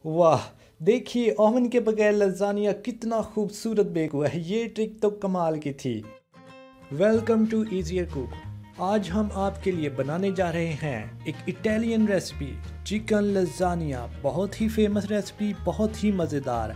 वाह! देखिए ओवन के बगैर लज़ानिया कितना खूबसूरत बेक हुआ है। ये ट्रिक तो कमाल की थी। Welcome to easier cook. आज हम आपके लिए बनाने जा रहे हैं एक इटालियन रेसिपी, चिकन लज़ानिया। बहुत ही फेमस रेसिपी, बहुत ही मज़ेदार।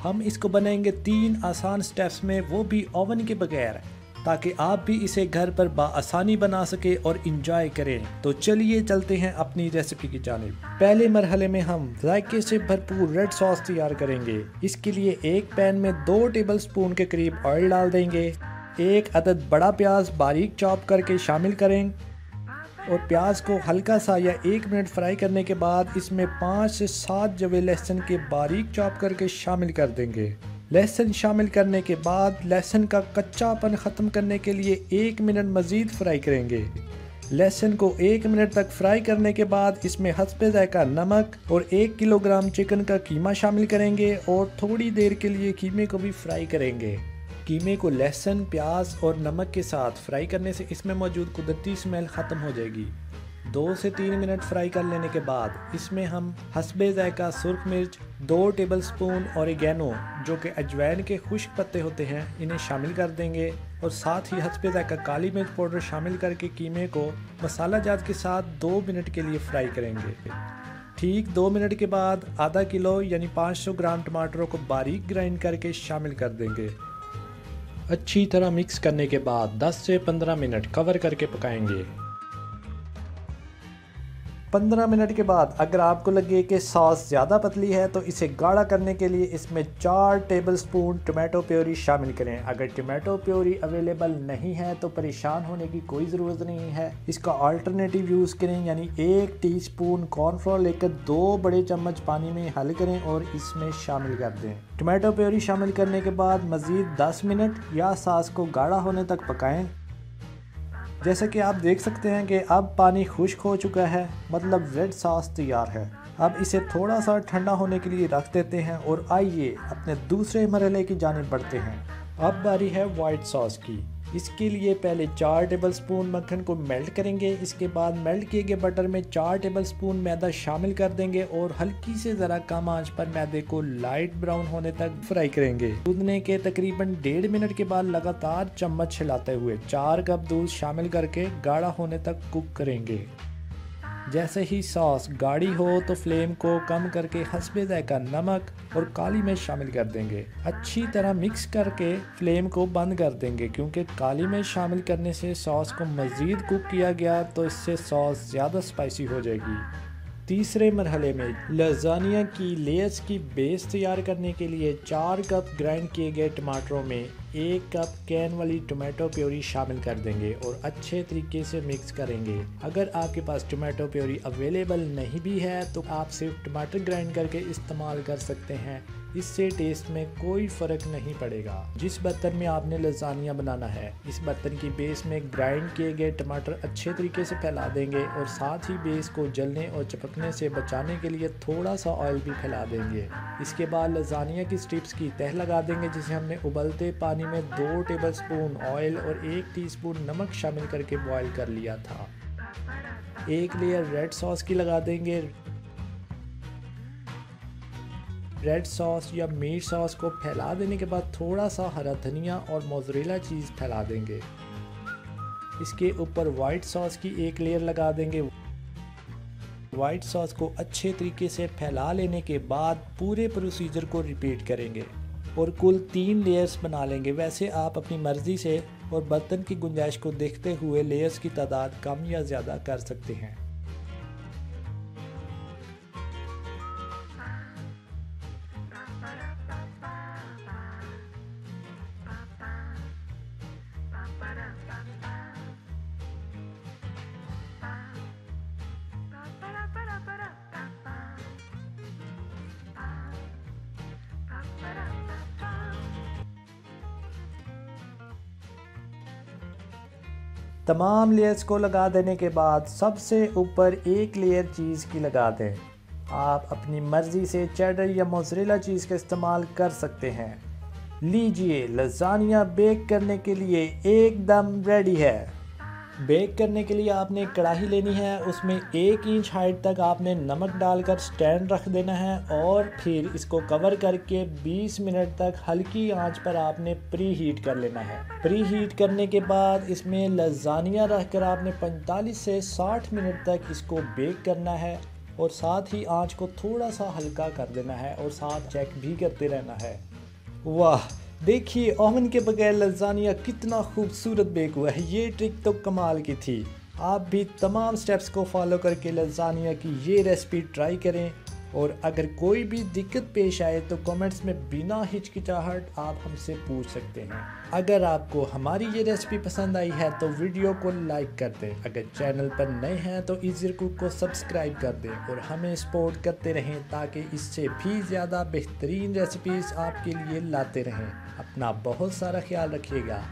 हम इसको बनाएंगे 3 आसान स्टेप्स में, वो भी ओवन के बगैर, ताकि आप भी इसे घर पर आसानी बना सके और इंजॉय करें। तो चलिए चलते हैं अपनी रेसिपी की जानिब। पहले मरहले में हम जायके से भरपूर रेड सॉस तैयार करेंगे। इसके लिए एक पैन में 2 टेबलस्पून के करीब ऑयल डाल देंगे। एक अदद बड़ा प्याज बारीक चॉप करके शामिल करें और प्याज को हल्का सा या 1 मिनट फ्राई करने के बाद इसमें 5 से 7 जवे लहसुन के बारीक चॉप करके शामिल कर देंगे। लहसुन शामिल करने के बाद लहसुन का कच्चापन ख़त्म करने के लिए 1 मिनट मज़ीद फ्राई करेंगे। लहसुन को 1 मिनट तक फ्राई करने के बाद इसमें हस्बे ज़ायका नमक और 1 किलोग्राम चिकन का कीमा शामिल करेंगे और थोड़ी देर के लिए कीमे को भी फ्राई करेंगे। कीमे को लहसुन, प्याज और नमक के साथ फ्राई करने से इसमें मौजूद कुदरती स्मेल ख़त्म हो जाएगी। 2 से 3 मिनट फ्राई कर लेने के बाद इसमें हम हस्बे ज़ायका सुर्ख मिर्च, 2 टेबलस्पून ऑरिगेनो जो कि अजवाइन के खुश्क पत्ते होते हैं, इन्हें शामिल कर देंगे और साथ ही हस्बे ज़ायका काली मिर्च पाउडर शामिल करके कीमे को मसाला जात के साथ 2 मिनट के लिए फ्राई करेंगे। ठीक 2 मिनट के बाद आधा किलो यानी 500 ग्राम टमाटरों को बारीक ग्राइंड करके शामिल कर देंगे। अच्छी तरह मिक्स करने के बाद 10 से 15 मिनट कवर करके पकाएंगे। 15 मिनट के बाद अगर आपको लगे कि सॉस ज़्यादा पतली है तो इसे गाढ़ा करने के लिए इसमें 4 टेबलस्पून टमाटो प्योरी शामिल करें। अगर टमाटो प्योरी अवेलेबल नहीं है तो परेशान होने की कोई ज़रूरत नहीं है, इसका अल्टरनेटिव यूज़ करें, यानी 1 टीस्पून कॉर्नफ्लोर लेकर 2 बड़े चम्मच पानी में हल करें और इसमें शामिल कर दें। टमाटो प्योरी शामिल करने के बाद मज़ीद 10 मिनट या सॉस को गाढ़ा होने तक पकाएं। जैसे कि आप देख सकते हैं कि अब पानी खुश्क हो चुका है, मतलब रेड सॉस तैयार है। अब इसे थोड़ा सा ठंडा होने के लिए रख देते हैं और आइए अपने दूसरे मरहले की जानिब बढ़ते हैं। अब बारी है वाइट सॉस की। इसके लिए पहले 4 टेबलस्पून मक्खन को मेल्ट करेंगे। इसके बाद मेल्ट किए गए बटर में 4 टेबलस्पून मैदा शामिल कर देंगे और हल्की से ज़रा कम आंच पर मैदे को लाइट ब्राउन होने तक फ्राई करेंगे। दूधने के तकरीबन 1.5 मिनट के बाद लगातार चम्मच हिलाते हुए 4 कप दूध शामिल करके गाढ़ा होने तक कुक करेंगे। जैसे ही सॉस गाढ़ी हो तो फ्लेम को कम करके हस्बे ज़ायका नमक और काली मिर्च शामिल कर देंगे। अच्छी तरह मिक्स करके फ्लेम को बंद कर देंगे, क्योंकि काली मिर्च शामिल करने से सॉस को मज़ीद कुक किया गया तो इससे सॉस ज़्यादा स्पाइसी हो जाएगी। तीसरे मरहले में लज़ानिया की लेयर्स की बेस तैयार करने के लिए 4 कप ग्राइंड किए गए टमाटरों में 1 कप कैन वाली टोमेटो प्योरी शामिल कर देंगे और अच्छे तरीके से मिक्स करेंगे। अगर आपके पास टोमेटो प्योरी अवेलेबल नहीं भी है तो आप सिर्फ टमाटर ग्राइंड करके इस्तेमाल कर सकते हैं, इससे टेस्ट में कोई फ़र्क नहीं पड़ेगा। जिस बर्तन में आपने लज़ानिया बनाना है, इस बर्तन की बेस में ग्राइंड किए गए टमाटर अच्छे तरीके से फैला देंगे और साथ ही बेस को जलने और चिपकने से बचाने के लिए थोड़ा सा ऑयल भी फैला देंगे। इसके बाद लज़ानिया की स्ट्रिप्स की तह लगा देंगे, जिसे हमने उबलते पानी में 2 टेबलस्पून ऑयल और 1 टीस्पून नमक शामिल करके बॉयल कर लिया था। एक लेयर रेड सॉस की लगा देंगे। रेड सॉस या मीट सॉस को फैला देने के बाद थोड़ा सा हरा धनिया और मोज़रेला चीज़ फैला देंगे। इसके ऊपर वाइट सॉस की एक लेयर लगा देंगे। वाइट सॉस को अच्छे तरीके से फैला लेने के बाद पूरे प्रोसीजर को रिपीट करेंगे और कुल 3 लेयर्स बना लेंगे। वैसे आप अपनी मर्ज़ी से और बर्तन की गुंजाइश को देखते हुए लेयर्स की तादाद कम या ज़्यादा कर सकते हैं। तमाम लेयर्स को लगा देने के बाद सबसे ऊपर एक लेयर चीज़ की लगा दें। आप अपनी मर्ज़ी से चेडर या मोज़रेला चीज़ का इस्तेमाल कर सकते हैं। लीजिए, लज़ानिया बेक करने के लिए एकदम रेडी है। बेक करने के लिए आपने कढ़ाई लेनी है, उसमें 1 इंच हाइट तक आपने नमक डालकर स्टैंड रख देना है और फिर इसको कवर करके 20 मिनट तक हल्की आंच पर आपने प्री हीट कर लेना है। प्री हीट करने के बाद इसमें लजानिया रखकर आपने 45 से 60 मिनट तक इसको बेक करना है और साथ ही आंच को थोड़ा सा हल्का कर देना है और साथ चेक भी करते रहना है। वाह, देखिए ओवन के बगैर लजानिया कितना खूबसूरत बेक हुआ है। ये ट्रिक तो कमाल की थी। आप भी तमाम स्टेप्स को फॉलो करके लजानिया की ये रेसिपी ट्राई करें और अगर कोई भी दिक्कत पेश आए तो कमेंट्स में बिना हिचकिचाहट आप हमसे पूछ सकते हैं। अगर आपको हमारी ये रेसिपी पसंद आई है तो वीडियो को लाइक कर दें। अगर चैनल पर नए हैं तो इजी कुक को सब्सक्राइब कर दें और हमें सपोर्ट करते रहें ताकि इससे भी ज़्यादा बेहतरीन रेसिपीज़ आपके लिए लाते रहें। अपना बहुत सारा ख्याल रखिएगा।